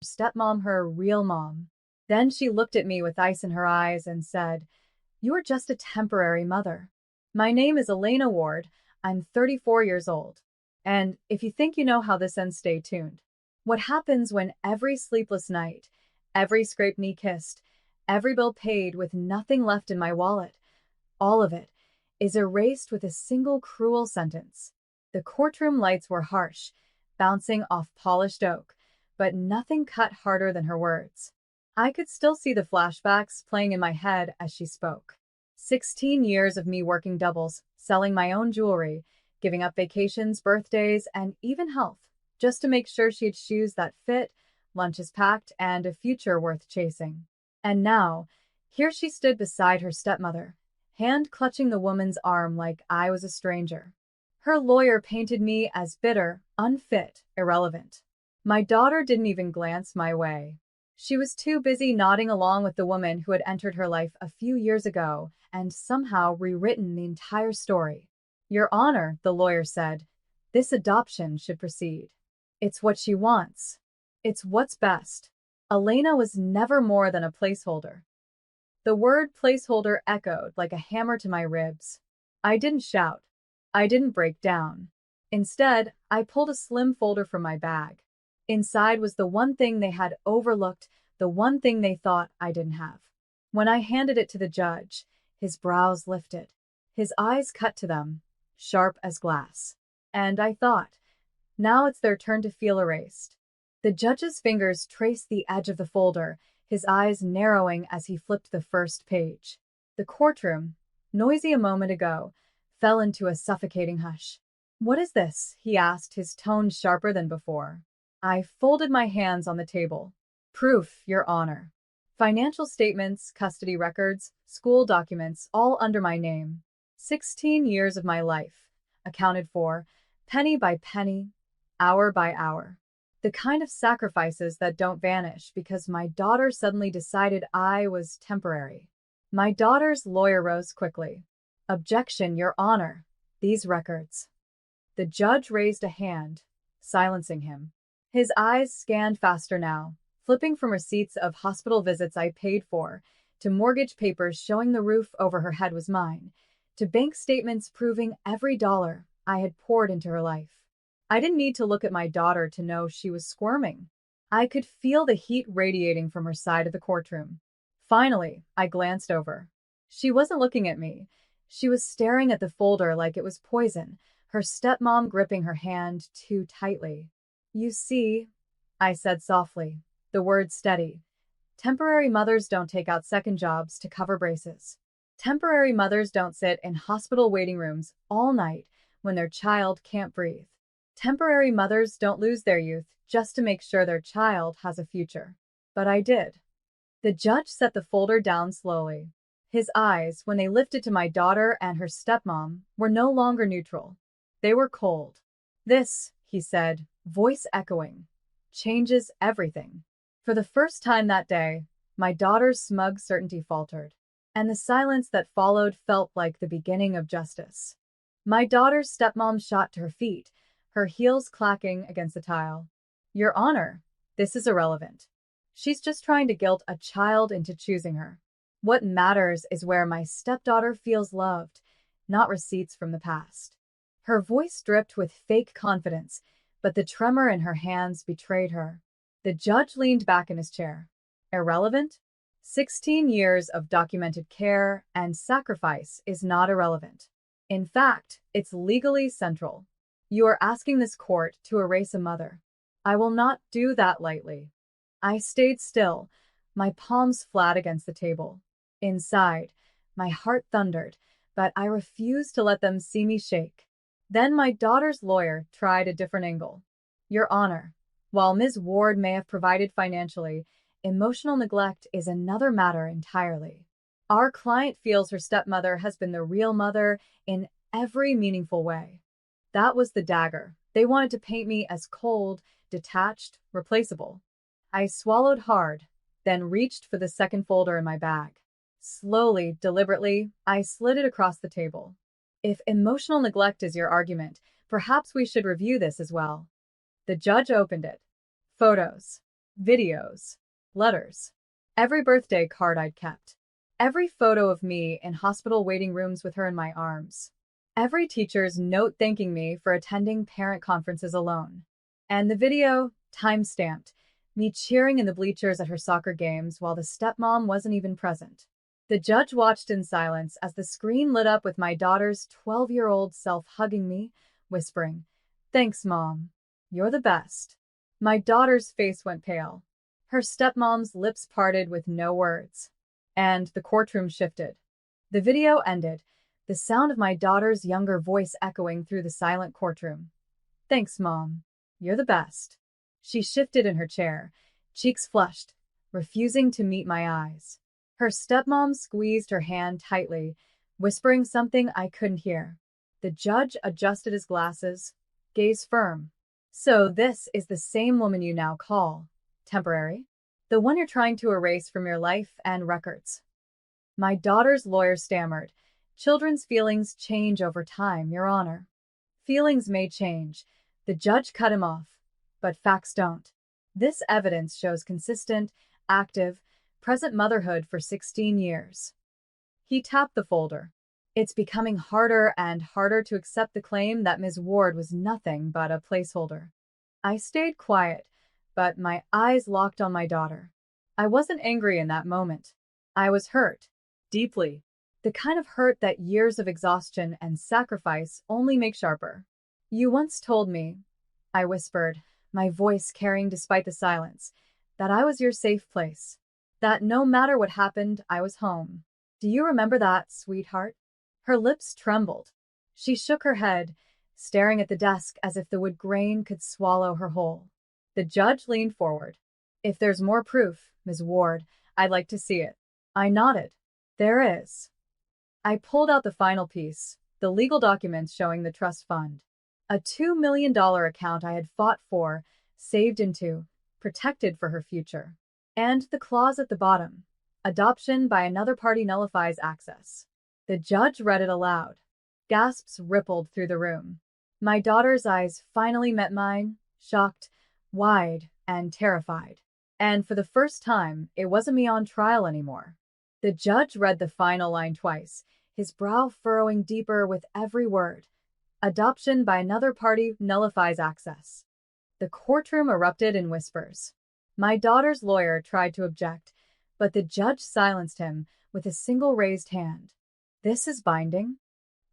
stepmom her real mom. Then she looked at me with ice in her eyes and said, "You are just a temporary mother. My name is Elena Ward. I'm 34 years old. And if you think you know how this ends, stay tuned. What happens when every sleepless night, every scraped knee kissed, every bill paid with nothing left in my wallet, all of it, is erased with a single cruel sentence." The courtroom lights were harsh, bouncing off polished oak, but nothing cut harder than her words. I could still see the flashbacks playing in my head as she spoke. 16 years of me working doubles, selling my own jewelry, giving up vacations, birthdays, and even health, just to make sure she had shoes that fit, lunches packed, and a future worth chasing. And now, here she stood beside her stepmother, hand clutching the woman's arm like I was a stranger. Her lawyer painted me as bitter, unfit, irrelevant. My daughter didn't even glance my way. She was too busy nodding along with the woman who had entered her life a few years ago and somehow rewritten the entire story. "Your Honor," the lawyer said, "this adoption should proceed. It's what she wants. It's what's best." Elena was never more than a placeholder. The word placeholder echoed like a hammer to my ribs. I didn't shout. I didn't break down. Instead, I pulled a slim folder from my bag. Inside was the one thing they had overlooked, the one thing they thought I didn't have. When I handed it to the judge, his brows lifted. His eyes cut to them, sharp as glass. And I thought, now it's their turn to feel erased. The judge's fingers traced the edge of the folder, his eyes narrowing as he flipped the first page. The courtroom, noisy a moment ago, fell into a suffocating hush. "What is this?" he asked, his tone sharper than before. I folded my hands on the table. "Proof, Your Honor. Financial statements, custody records, school documents, all under my name. 16 years of my life, accounted for, penny by penny, hour by hour. The kind of sacrifices that don't vanish because my daughter suddenly decided I was temporary." My daughter's lawyer rose quickly. "Objection, Your Honor. These records." The judge raised a hand, silencing him. His eyes scanned faster now, flipping from receipts of hospital visits I paid for, to mortgage papers showing the roof over her head was mine, to bank statements proving every dollar I had poured into her life. I didn't need to look at my daughter to know she was squirming. I could feel the heat radiating from her side of the courtroom. Finally, I glanced over. She wasn't looking at me. She was staring at the folder like it was poison, her stepmom gripping her hand too tightly. "You see," I said softly, the words steady, "temporary mothers don't take out second jobs to cover braces. Temporary mothers don't sit in hospital waiting rooms all night when their child can't breathe. Temporary mothers don't lose their youth just to make sure their child has a future." But I did. The judge set the folder down slowly. His eyes, when they lifted to my daughter and her stepmom, were no longer neutral. They were cold. "This," he said, voice echoing, "changes everything." For the first time that day, my daughter's smug certainty faltered, and the silence that followed felt like the beginning of justice. My daughter's stepmom shot to her feet, her heels clacking against the tile. "Your Honor, this is irrelevant. She's just trying to guilt a child into choosing her. What matters is where my stepdaughter feels loved, not receipts from the past." Her voice dripped with fake confidence, but the tremor in her hands betrayed her. The judge leaned back in his chair. "Irrelevant? 16 years of documented care and sacrifice is not irrelevant. In fact, it's legally central. You are asking this court to erase a mother. I will not do that lightly." I stayed still, my palms flat against the table. Inside, my heart thundered, but I refused to let them see me shake. Then my daughter's lawyer tried a different angle. "Your Honor, while Ms. Ward may have provided financially, emotional neglect is another matter entirely. Our client feels her stepmother has been the real mother in every meaningful way." That was the dagger. They wanted to paint me as cold, detached, replaceable. I swallowed hard, then reached for the second folder in my bag. Slowly, deliberately, I slid it across the table. "If emotional neglect is your argument, perhaps we should review this as well." The judge opened it. Photos. videos, letters, every birthday card I'd kept, every photo of me in hospital waiting rooms with her in my arms, every teacher's note thanking me for attending parent conferences alone, and the video, time-stamped, me cheering in the bleachers at her soccer games while the stepmom wasn't even present. The judge watched in silence as the screen lit up with my daughter's 12-year-old self hugging me, whispering, "Thanks, Mom. You're the best." My daughter's face went pale. Her stepmom's lips parted with no words. And the courtroom shifted. The video ended, the sound of my daughter's younger voice echoing through the silent courtroom. "Thanks, Mom. You're the best." She shifted in her chair, cheeks flushed, refusing to meet my eyes. Her stepmom squeezed her hand tightly, whispering something I couldn't hear. The judge adjusted his glasses, gaze firm. "So this is the same woman you now call temporary? The one you're trying to erase from your life and records?" My daughter's lawyer stammered, "Children's feelings change over time, Your Honor." "Feelings may change," the judge cut him off, "but facts don't. This evidence shows consistent, active, present motherhood for 16 years. He tapped the folder. "It's becoming harder and harder to accept the claim that Ms. Ward was nothing but a placeholder." I stayed quiet, but my eyes locked on my daughter. I wasn't angry in that moment. I was hurt. Deeply. The kind of hurt that years of exhaustion and sacrifice only make sharper. "You once told me," I whispered, my voice carrying despite the silence, "that I was your safe place. That no matter what happened, I was home. Do you remember that, sweetheart?" Her lips trembled. She shook her head, staring at the desk as if the wood grain could swallow her whole. The judge leaned forward. "If there's more proof, Ms. Ward, I'd like to see it." I nodded. "There is." I pulled out the final piece, the legal documents showing the trust fund. A $2 million account I had fought for, saved into, protected for her future. And the clause at the bottom, "Adoption by another party nullifies access." The judge read it aloud. Gasps rippled through the room. My daughter's eyes finally met mine, shocked, wide, and terrified. And for the first time, it wasn't me on trial anymore. The judge read the final line twice, his brow furrowing deeper with every word. "Adoption by another party nullifies access." The courtroom erupted in whispers. My daughter's lawyer tried to object, but the judge silenced him with a single raised hand. "This is binding?"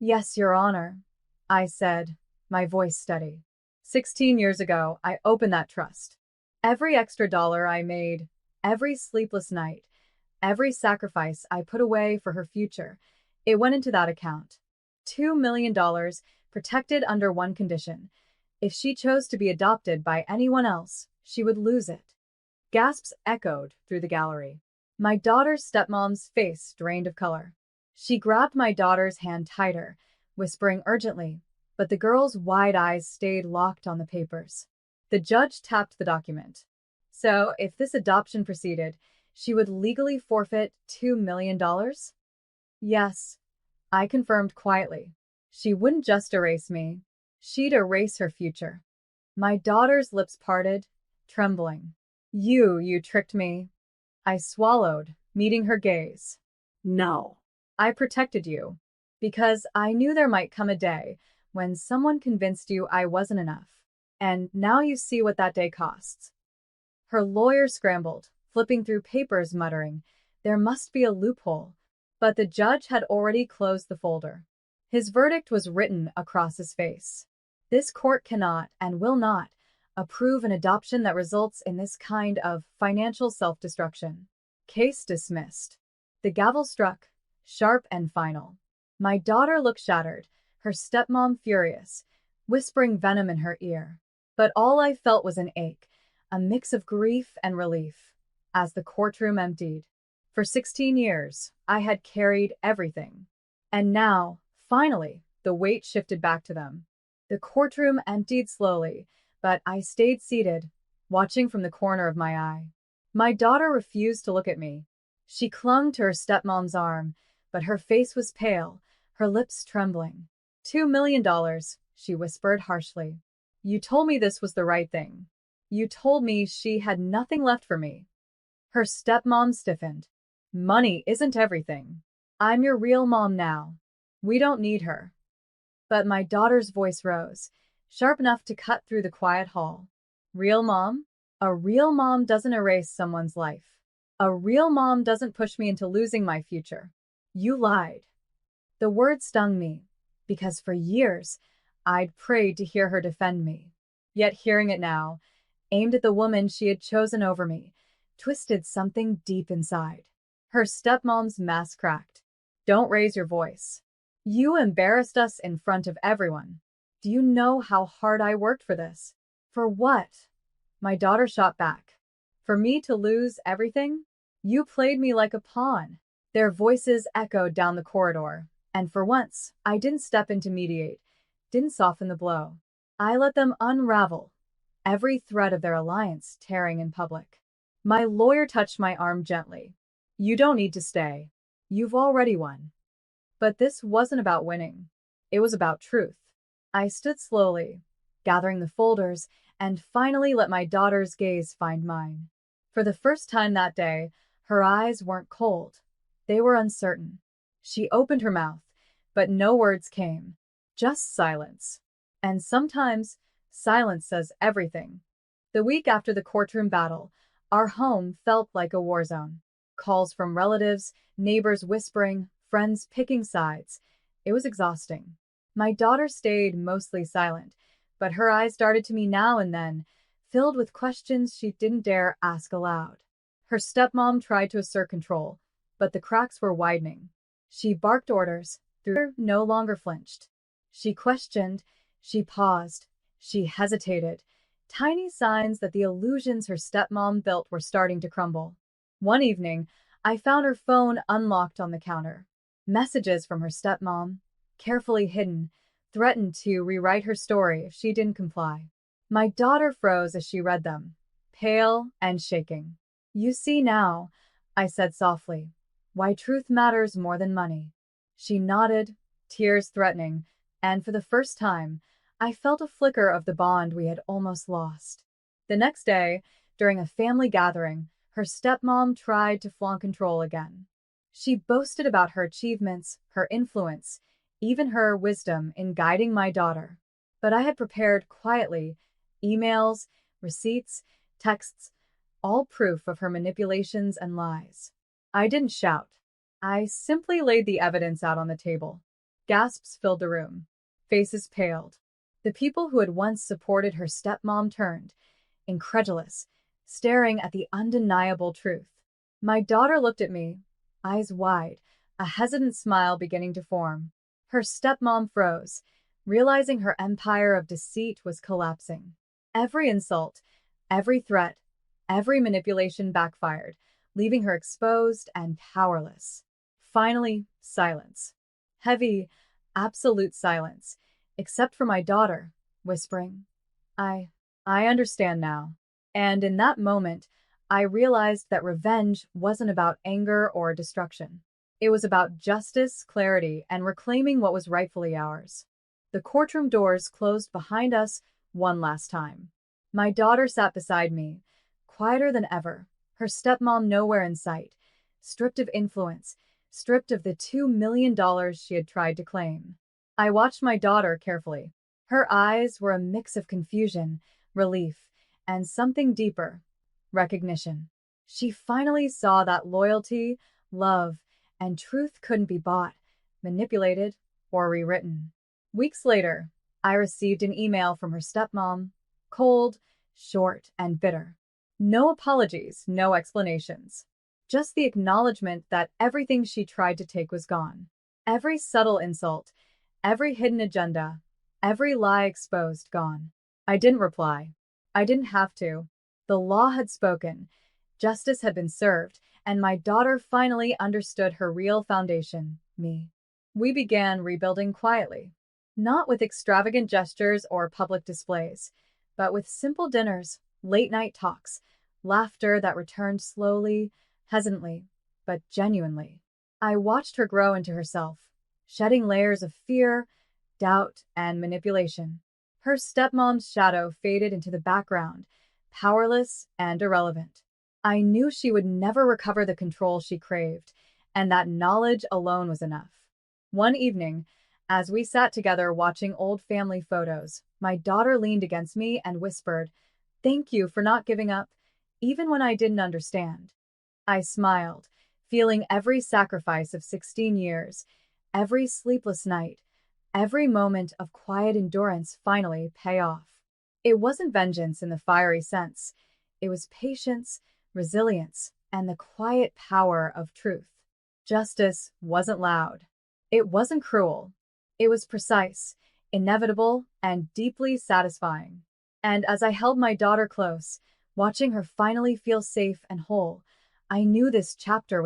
"Yes, Your Honor," I said, my voice steady. 16 years ago, I opened that trust. Every extra dollar I made, every sleepless night, every sacrifice I put away for her future, it went into that account. $2 million, protected under one condition. If she chose to be adopted by anyone else, she would lose it. Gasps echoed through the gallery. My daughter's stepmom's face drained of color. She grabbed my daughter's hand tighter, whispering urgently, but the girl's wide eyes stayed locked on the papers. The judge tapped the document. So, if this adoption proceeded, she would legally forfeit $2 million? Yes, I confirmed quietly. She wouldn't just erase me. She'd erase her future. My daughter's lips parted, trembling. You tricked me." I swallowed, meeting her gaze. "No. I protected you, because I knew there might come a day when someone convinced you I wasn't enough. And now you see what that day costs." Her lawyer scrambled, flipping through papers, muttering, "There must be a loophole." But the judge had already closed the folder. His verdict was written across his face. "This court cannot and will not approve an adoption that results in this kind of financial self-destruction. Case dismissed." The gavel struck, sharp and final. My daughter looked shattered, her stepmom furious, whispering venom in her ear. But all I felt was an ache, a mix of grief and relief, as the courtroom emptied. For 16 years, I had carried everything. And now, finally, the weight shifted back to them. The courtroom emptied slowly, but I stayed seated, watching from the corner of my eye. My daughter refused to look at me. She clung to her stepmom's arm, but her face was pale, her lips trembling. $2 million, she whispered harshly. "You told me this was the right thing. You told me she had nothing left for me. Her stepmom stiffened. Money isn't everything. I'm your real mom now. We don't need her. But my daughter's voice rose, sharp enough to cut through the quiet hall. Real mom? A real mom doesn't erase someone's life. A real mom doesn't push me into losing my future. You lied. The word stung me, because for years, I'd prayed to hear her defend me. Yet hearing it now, aimed at the woman she had chosen over me, twisted something deep inside. Her stepmom's mask cracked. Don't raise your voice. You embarrassed us in front of everyone. Do you know how hard I worked for this? For what? My daughter shot back. For me to lose everything? You played me like a pawn. Their voices echoed down the corridor, and for once, I didn't step in to mediate, didn't soften the blow. I let them unravel, every thread of their alliance tearing in public. My lawyer touched my arm gently. You don't need to stay. You've already won. But this wasn't about winning. It was about truth. I stood slowly, gathering the folders, and finally let my daughter's gaze find mine. For the first time that day, her eyes weren't cold. They were uncertain. She opened her mouth, but no words came. Just silence. And sometimes, silence says everything. The week after the courtroom battle, our home felt like a war zone. Calls from relatives, neighbors whispering, friends picking sides. It was exhausting. My daughter stayed mostly silent, but her eyes darted to me now and then, filled with questions she didn't dare ask aloud. Her stepmom tried to assert control, but the cracks were widening. She barked orders, through no longer flinched. She questioned, she paused, she hesitated, tiny signs that the illusions her stepmom built were starting to crumble. One evening, I found her phone unlocked on the counter. Messages from her stepmom, carefully hidden, threatened to rewrite her story if she didn't comply. My daughter froze as she read them, pale and shaking. You see now, I said softly, why truth matters more than money. She nodded, tears threatening, and for the first time, I felt a flicker of the bond we had almost lost. The next day, during a family gathering, her stepmom tried to flaunt control again. She boasted about her achievements, her influence, even her wisdom in guiding my daughter. But I had prepared quietly emails, receipts, texts, all proof of her manipulations and lies. I didn't shout. I simply laid the evidence out on the table. Gasps filled the room. Faces paled. The people who had once supported her stepmom turned, incredulous, staring at the undeniable truth. My daughter looked at me, eyes wide, a hesitant smile beginning to form. Her stepmom froze, realizing her empire of deceit was collapsing. Every insult, every threat, every manipulation backfired, leaving her exposed and powerless. Finally, silence. Heavy, absolute silence, except for my daughter, whispering, I understand now. And in that moment, I realized that revenge wasn't about anger or destruction. It was about justice, clarity, and reclaiming what was rightfully ours. The courtroom doors closed behind us one last time. My daughter sat beside me, quieter than ever, her stepmom nowhere in sight, stripped of influence, stripped of the $2 million she had tried to claim. I watched my daughter carefully. Her eyes were a mix of confusion, relief, and something deeper, recognition. She finally saw that loyalty, love, and truth couldn't be bought, manipulated, or rewritten. Weeks later, I received an email from her stepmom, cold, short, and bitter. No apologies, no explanations. Just the acknowledgement that everything she tried to take was gone. Every subtle insult, every hidden agenda, every lie exposed, gone. I didn't reply. I didn't have to. The law had spoken, justice had been served, and my daughter finally understood her real foundation, me. We began rebuilding quietly, not with extravagant gestures or public displays, but with simple dinners, late-night talks, laughter that returned slowly, hesitantly, but genuinely. I watched her grow into herself, shedding layers of fear, doubt, and manipulation. Her stepmom's shadow faded into the background, powerless and irrelevant. I knew she would never recover the control she craved, and that knowledge alone was enough. One evening, as we sat together watching old family photos, my daughter leaned against me and whispered, "Thank you for not giving up, even when I didn't understand." I smiled, feeling every sacrifice of 16 years, every sleepless night, every moment of quiet endurance finally pay off. It wasn't vengeance in the fiery sense. It was patience, resilience, and the quiet power of truth. Justice wasn't loud. It wasn't cruel. It was precise, inevitable, and deeply satisfying. And as I held my daughter close, watching her finally feel safe and whole, I knew this chapter was